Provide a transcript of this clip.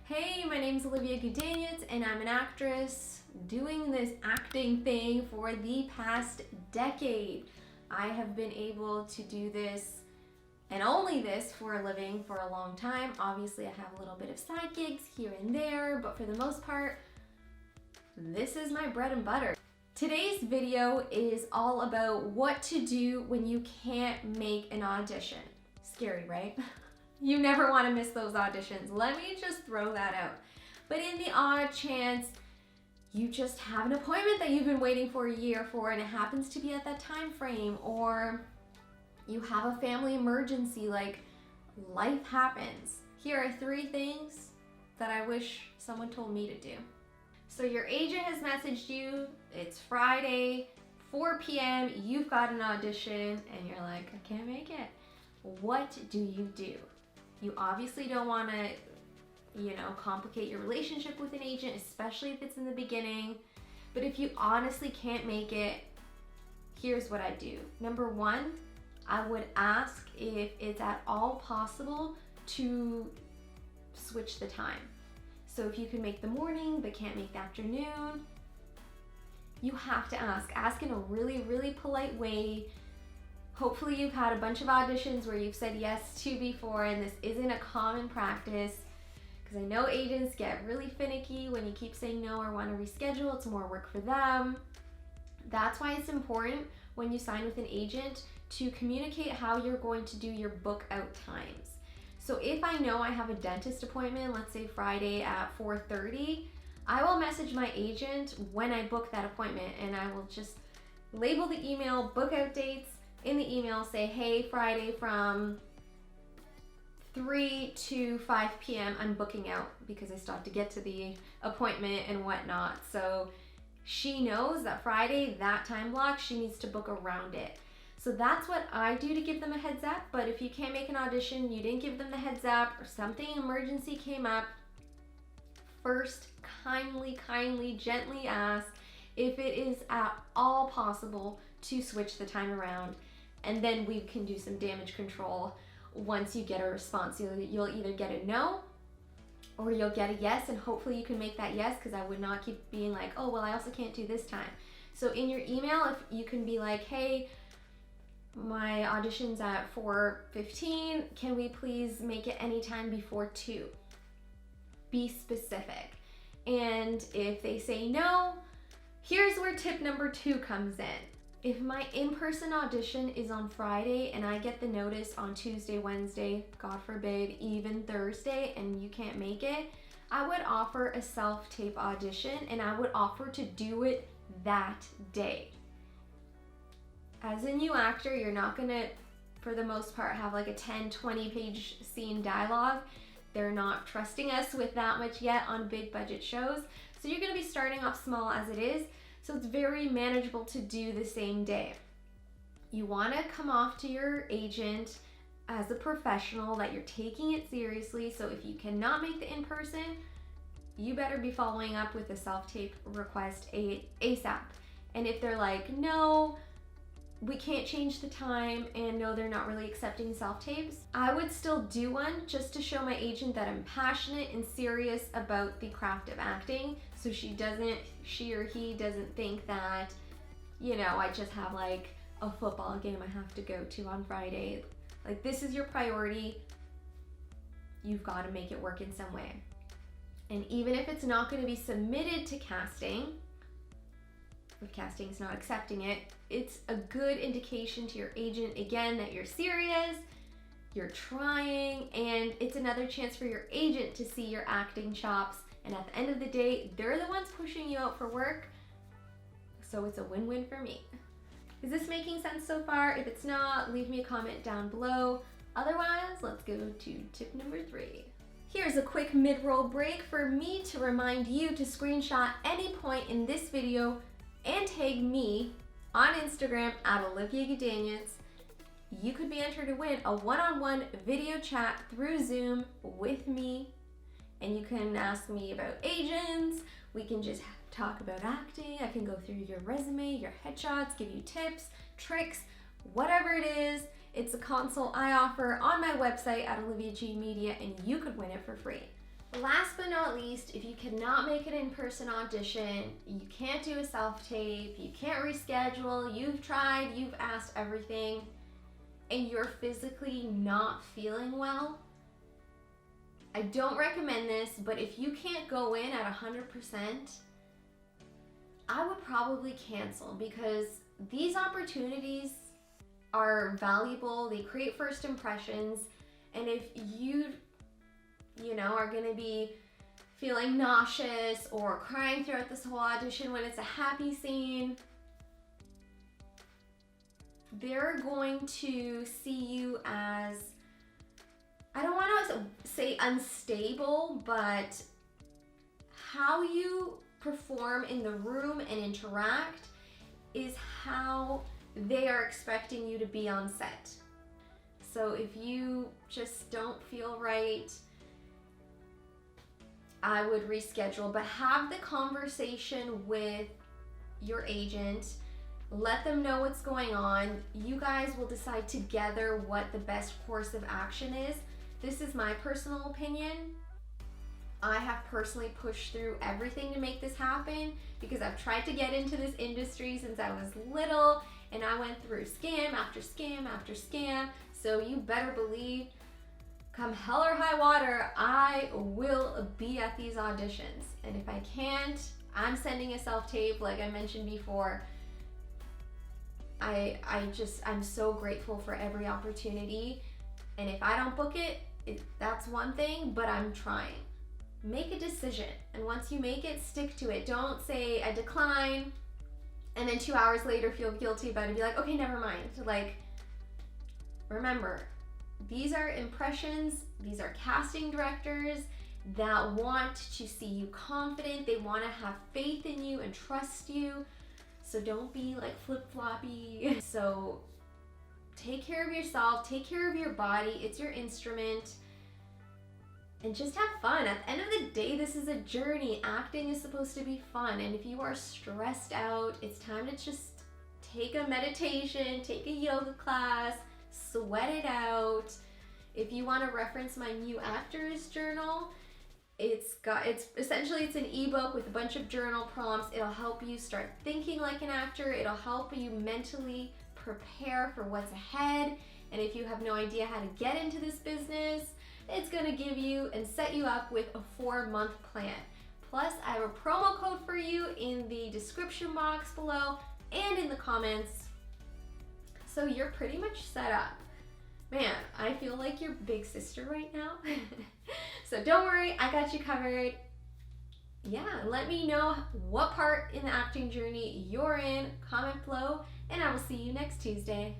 Hey, my name's Olivia Gudaniec and I'm an actress doing this acting thing for the past decade. I have been able to do this and only this for a living for a long time. Obviously, I have a little bit of side gigs here and there, but for the most part, this is my bread and butter. Today's video is all about what to do when you can't make an audition. Scary, right? You never want to miss those auditions. Let me just throw that out. But in the odd chance you just have an appointment that you've been waiting for a year for and it happens to be at that time frame, or you have a family emergency, like life happens. Here are 3 things that I wish someone told me to do. So your agent has messaged you, it's Friday, 4 p.m., you've got an audition and you're like, I can't make it. What do you do? You obviously don't want to, complicate your relationship with an agent, especially if it's in the beginning. But if you honestly can't make it, here's what I do. Number 1, I would ask if it's at all possible to switch the time. So if you can make the morning but can't make the afternoon, you have to ask. Ask in a really, really polite way. Hopefully you've had a bunch of auditions where you've said yes to before and this isn't a common practice, because I know agents get really finicky when you keep saying no or want to reschedule. It's more work for them. That's why it's important when you sign with an agent to communicate how you're going to do your book out times. So if I know I have a dentist appointment, let's say Friday at 4:30, I will message my agent when I book that appointment and I will just label the email, book out dates. In the email say, hey, Friday from 3 to 5 p.m. I'm booking out because I still have to get to the appointment and whatnot. So she knows that Friday, that time block, she needs to book around it. So that's what I do to give them a heads up. But if you can't make an audition, you didn't give them the heads up, or something emergency came up, first kindly, gently ask if it is at all possible to switch the time around. And then we can do some damage control once you get a response. You'll either get a no or you'll get a yes, and hopefully you can make that yes, because I would not keep being like, oh, well, I also can't do this time. So in your email, if you can be like, hey, my audition's at 4:15, can we please make it anytime before 2? Be specific. And if they say no, here's where tip number 2 comes in. If my in-person audition is on Friday and I get the notice on Tuesday, Wednesday, God forbid, even Thursday, and you can't make it, I would offer a self-tape audition and I would offer to do it that day. As a new actor, you're not gonna, for the most part, have like a 10, 20 page scene dialogue. They're not trusting us with that much yet on big budget shows. So you're gonna be starting off small as it is. So it's very manageable to do the same day. You want to come off to your agent as a professional, that you're taking it seriously. So if you cannot make the in-person, you better be following up with a self-tape request ASAP. And if they're like, no, we can't change the time, and no, they're not really accepting self-tapes, I would still do one just to show my agent that I'm passionate and serious about the craft of acting, so she or he doesn't think that, I just have like a football game I have to go to on Friday. Like, this is your priority. You've got to make it work in some way. And even if it's not going to be submitted to casting, if casting's not accepting it, it's a good indication to your agent, again, that you're serious, you're trying, and it's another chance for your agent to see your acting chops. And at the end of the day, they're the ones pushing you out for work, so it's a win-win for me. Is this making sense so far? If it's not, leave me a comment down below. Otherwise, let's go to tip number 3. Here's a quick mid-roll break for me to remind you to screenshot any point in this video and tag me on Instagram at Olivia Gudaniec. You could be entered to win a one-on-one video chat through Zoom with me, and you can ask me about agents. We can just talk about acting. I can go through your resume, your headshots, give you tips, tricks, whatever it is. It's a consult I offer on my website at Olivia G Media, and you could win it for free. last but not least, if you cannot make an in-person audition, you can't do a self-tape, you can't reschedule, you've tried, you've asked everything, and you're physically not feeling well, I don't recommend this, but if you can't go in at 100%, I would probably cancel, because these opportunities are valuable, they create first impressions, and if you are gonna be feeling nauseous or crying throughout this whole audition when it's a happy scene, they're going to see you as, I don't want to say unstable, but how you perform in the room and interact is how they are expecting you to be on set. So if you just don't feel right, I would reschedule, but have the conversation with your agent. Let them know what's going on. You guys will decide together what the best course of action is. This is my personal opinion. I have personally pushed through everything to make this happen because I've tried to get into this industry since I was little, and I went through scam after scam after scam. So you better believe, come hell or high water, I will be at these auditions. And if I can't, I'm sending a self-tape like I mentioned before. I'm so grateful for every opportunity. And if I don't book it, that's one thing, but I'm trying. Make a decision. And once you make it, stick to it. Don't say I decline and then 2 hours later feel guilty about it. Be like, okay, never mind. Like, remember, these are impressions, these are casting directors that want to see you confident, they want to have faith in you and trust you. So don't be like flip-floppy. So take care of yourself, take care of your body, it's your instrument, and just have fun. At the end of the day, this is a journey. Acting is supposed to be fun, and if you are stressed out, it's time to just take a meditation, take a yoga class, sweat it out. If you want to reference my new actor's journal, it's essentially an ebook with a bunch of journal prompts. It'll help you start thinking like an actor. It'll help you mentally prepare for what's ahead. And if you have no idea how to get into this business, it's gonna give you and set you up with a 4-month plan. Plus, I have a promo code for you in the description box below and in the comments. So you're pretty much set up. Man, I feel like your big sister right now. So don't worry, I got you covered. Yeah, let me know what part in the acting journey you're in. Comment below, and I will see you next Tuesday.